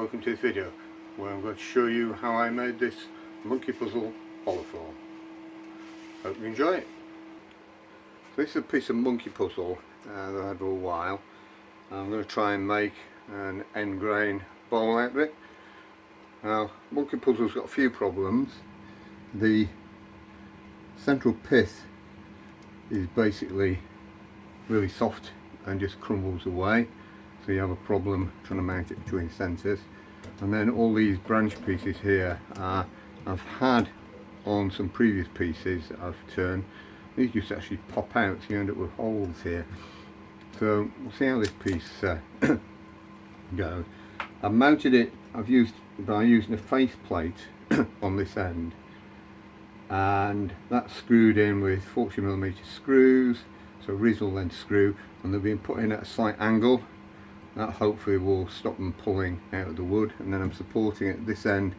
welcome to this video where I'm going to show you how I made this monkey puzzle polyform. Hope you enjoy it. So this is a piece of monkey puzzle that I've had for a while. I'm going to try and make an end grain bowl out of it. Now, monkey puzzle's got a few problems. The central pith is basically really soft and just crumbles away, so you have a problem trying to mount it between centres. And then all these branch pieces here I've had on some previous pieces I've turned. These just actually pop out, so you end up with holes here. So we'll see how this piece goes. I've mounted it by using a face plate on this end, and that's screwed in with 40mm screws, so original length screw, and they've been put in at a slight angle. That hopefully will stop them pulling out of the wood. And then I'm supporting it at this end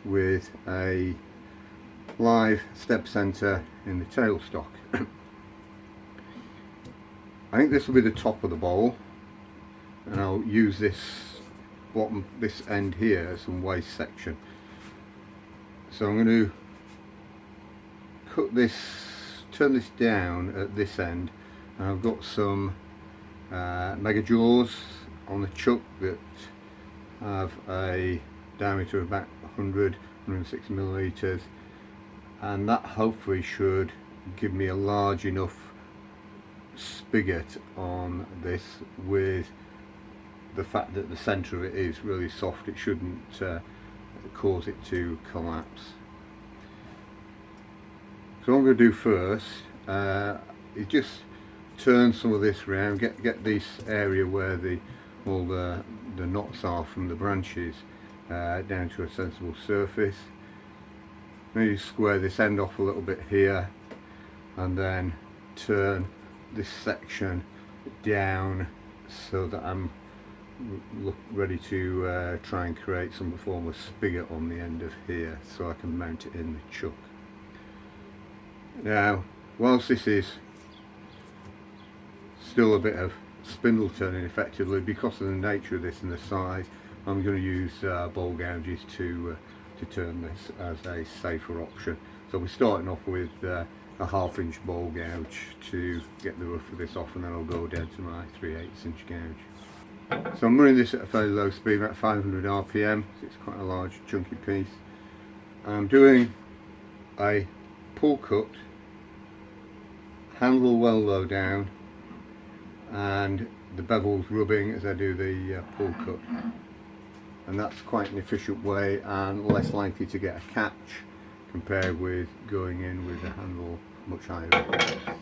with a live step centre in the tailstock. I think this will be the top of the bowl, and I'll use this bottom, this end here as some waste section. So I'm going to cut this, turn this down at this end, and I've got some mega jaws on the chuck that have a diameter of about 160mm, and that hopefully should give me a large enough spigot on this, with the fact that the centre of it is really soft. It shouldn't cause it to collapse. So what I'm going to do first is just turn some of this around, get this area where all the knots are from the branches down to a sensible surface. Maybe square this end off a little bit here, and then turn this section down so that I'm ready to try and create some form of spigot on the end of here, so I can mount it in the chuck. Now, whilst this is still a bit of spindle turning effectively, because of the nature of this and the size, I'm going to use bowl gouges to turn this as a safer option. So we're starting off with a 1/2 inch bowl gouge to get the rough of this off, and then I'll go down to my 3/8 inch gouge. So I'm running this at a fairly low speed, about 500 RPM, so it's quite a large chunky piece. I'm doing a pull cut, handle well low down, and the bevels rubbing as I do the pull cut, and that's quite an efficient way and less likely to get a catch compared with going in with the handle much higher up.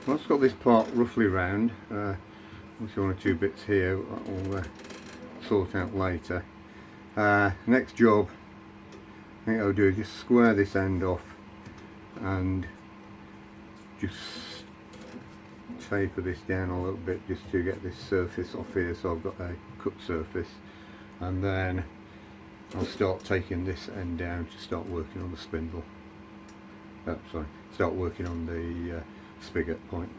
Once I've got this part roughly round, there's one or two bits here that we'll sort out later. Next job I think I'll do is just square this end off and just taper this down a little bit just to get this surface off here, so I've got a cut surface, and then I'll start taking this end down to start working on the spindle. Start working on the spigot point.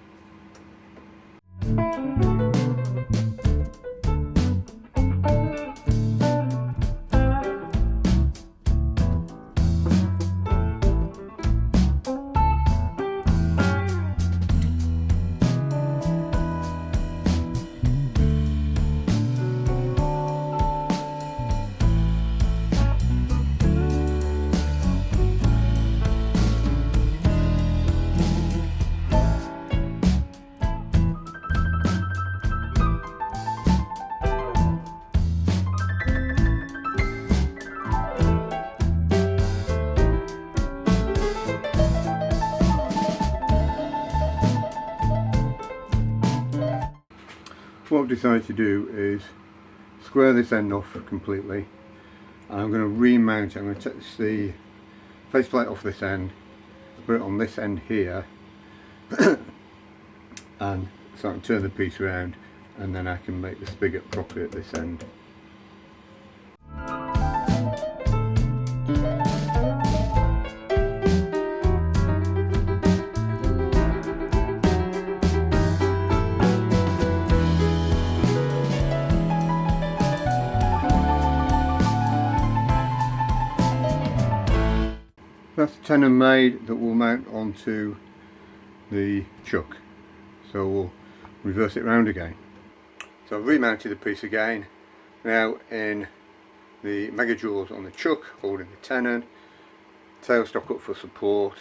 What I've decided to do is square this end off completely, and I'm going to remount it. I'm going to take the faceplate off this end, put it on this end here, and so I can turn the piece around, and then I can make the spigot properly at this end. That's the tenon made that will mount onto the chuck, so we'll reverse it round again. So I've remounted the piece again, now in the mega jaws on the chuck holding the tenon, tailstock up for support.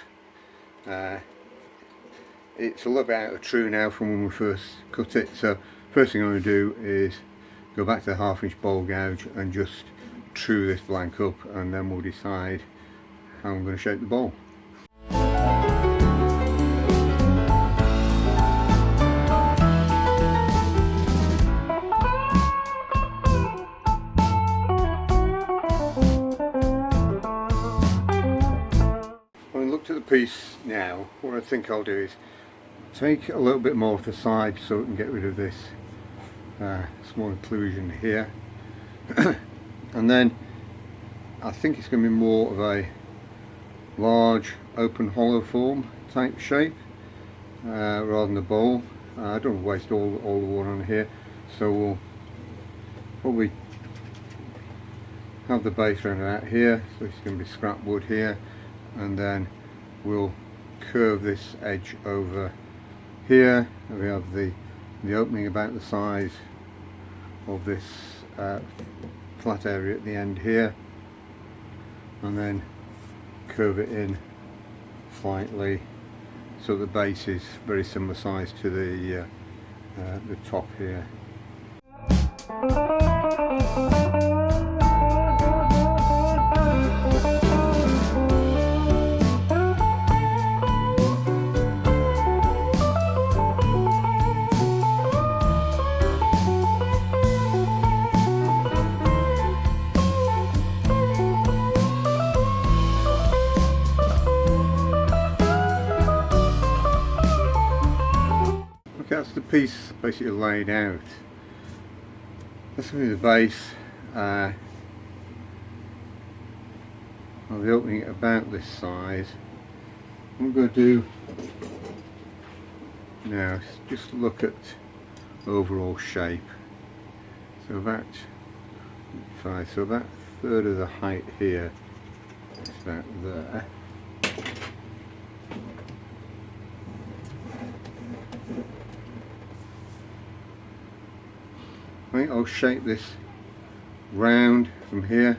It's a little bit out of true now from when we first cut it, so first thing I'm going to do is go back to the 1/2 inch bowl gouge and just true this blank up, and then we'll decide how I'm going to shape the bowl. Having looked at the piece now, what I think I'll do is take a little bit more off the side so we can get rid of this small inclusion here, and then I think it's going to be more of a large open hollow form type shape rather than a bowl. I don't want to waste all the water on here, so we'll probably have the base round out here, so it's going to be scrap wood here, and then we'll curve this edge over here, and we have the opening about the size of this flat area at the end here, and then curve it in slightly so the base is very similar size to the top here. That's the piece basically laid out. That's going to be the base. I'll be opening it about this size. What I'm going to do now is just look at overall shape. So about 5, so about 1/3 of the height here. It's about there. I think I'll shape this round from here,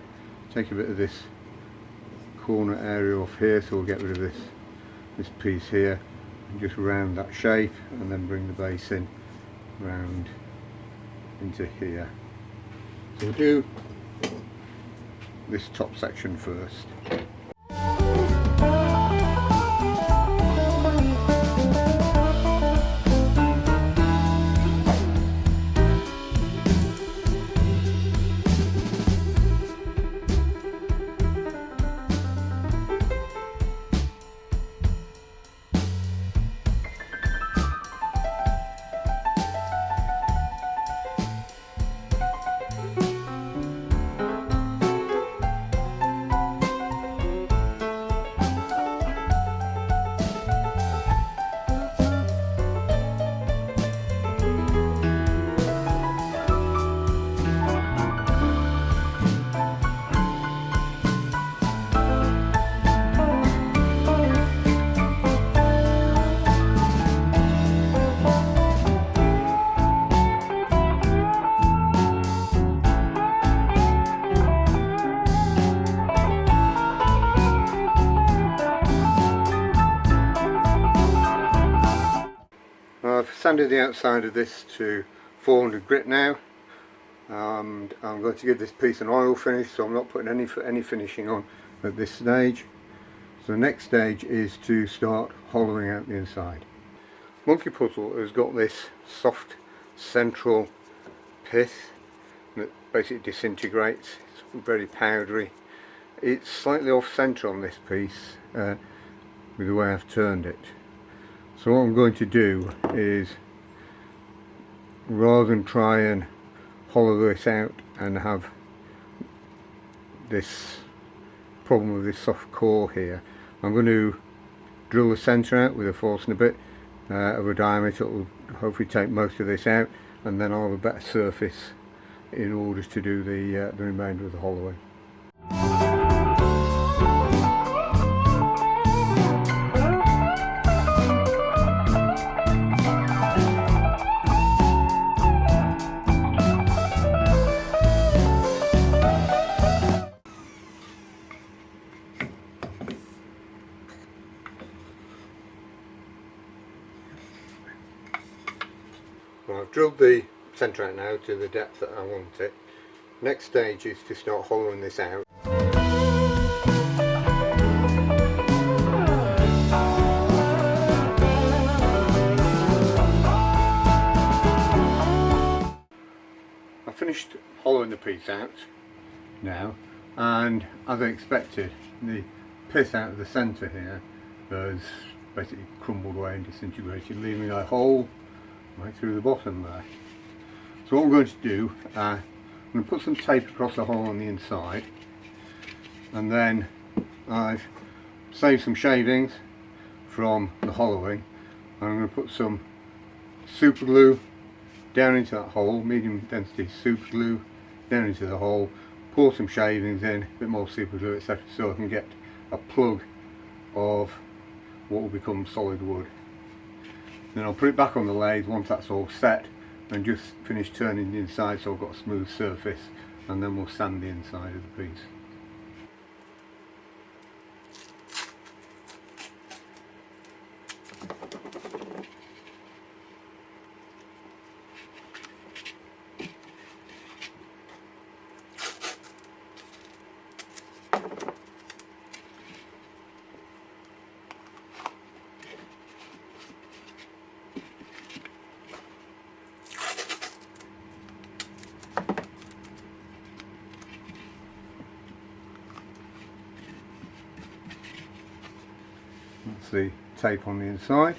take a bit of this corner area off here, so we'll get rid of this piece here, and just round that shape, and then bring the base in round into here. So we'll do this top section first. I've sanded the outside of this to 400 grit now, and I'm going to give this piece an oil finish, so I'm not putting any finishing on at this stage. So the next stage is to start hollowing out the inside. Monkey Puzzle has got this soft central pith that basically disintegrates. It's very powdery. it's slightly off centre on this piece with the way I've turned it. So what I'm going to do is, rather than try and hollow this out and have this problem with this soft core here, I'm going to drill the centre out with a forceps bit of a diameter. It will hopefully take most of this out, and then I'll have a better surface in order to do the remainder of the hollowing. Well, I've drilled the centre out now to the depth that I want it. Next stage is to start hollowing this out. I finished hollowing the piece out now, and as I expected, the pith out of the centre here has basically crumbled away and disintegrated, leaving a hole right through the bottom there. So what I'm going to do, I'm going to put some tape across the hole on the inside, and then I've saved some shavings from the hollowing. I'm going to put some super glue down into that hole, medium density super glue down into the hole, pour some shavings in, a bit more super glue, etc., so I can get a plug of what will become solid wood. Then I'll put it back on the lathe once that's all set, and just finish turning the inside so I've got a smooth surface, and then we'll sand the inside of the piece. That's the tape on the inside.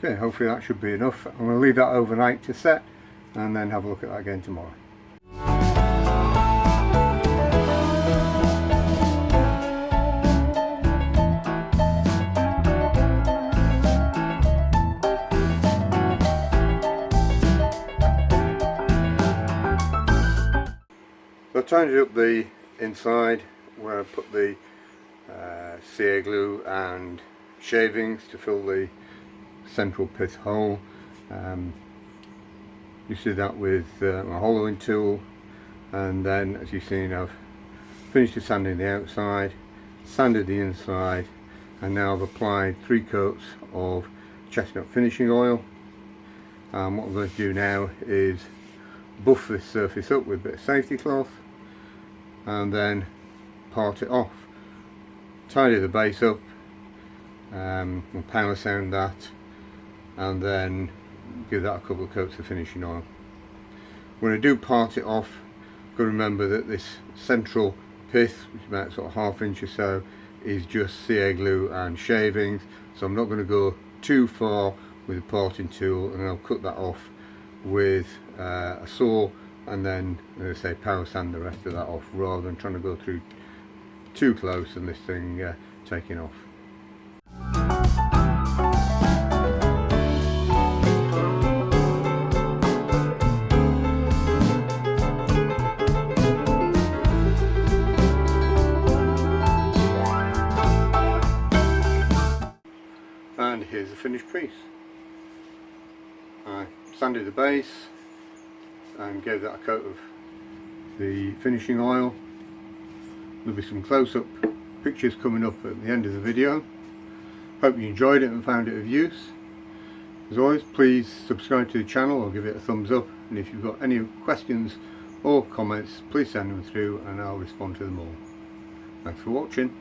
Okay, hopefully that should be enough. I'm going to leave that overnight to set, and then have a look at that again tomorrow. So I tidied up the inside where I put the CA glue and shavings to fill the central pith hole. You see that with my hollowing tool, and then as you've seen I've finished sanding the outside, sanded the inside, and now I've applied 3 coats of chestnut finishing oil. What I'm going to do now is buff this surface up with a bit of safety cloth and then part it off, tidy the base up, and power sand that, and then give that a couple of coats of finishing oil. When I do part it off, I've got to remember that this central pith, which is about sort of ½ inch or so, is just CA glue and shavings, so I'm not going to go too far with the parting tool, and I'll cut that off with a saw, and then, as I say, power sand the rest of that off, rather than trying to go through too close and this thing taking off. And here's the finished piece. I sanded the base and gave that a coat of the finishing oil. There'll be some close-up pictures coming up at the end of the video. Hope you enjoyed it and found it of use. As always, please subscribe to the channel or give it a thumbs up, and if you've got any questions or comments, please send them through and I'll respond to them all. Thanks for watching.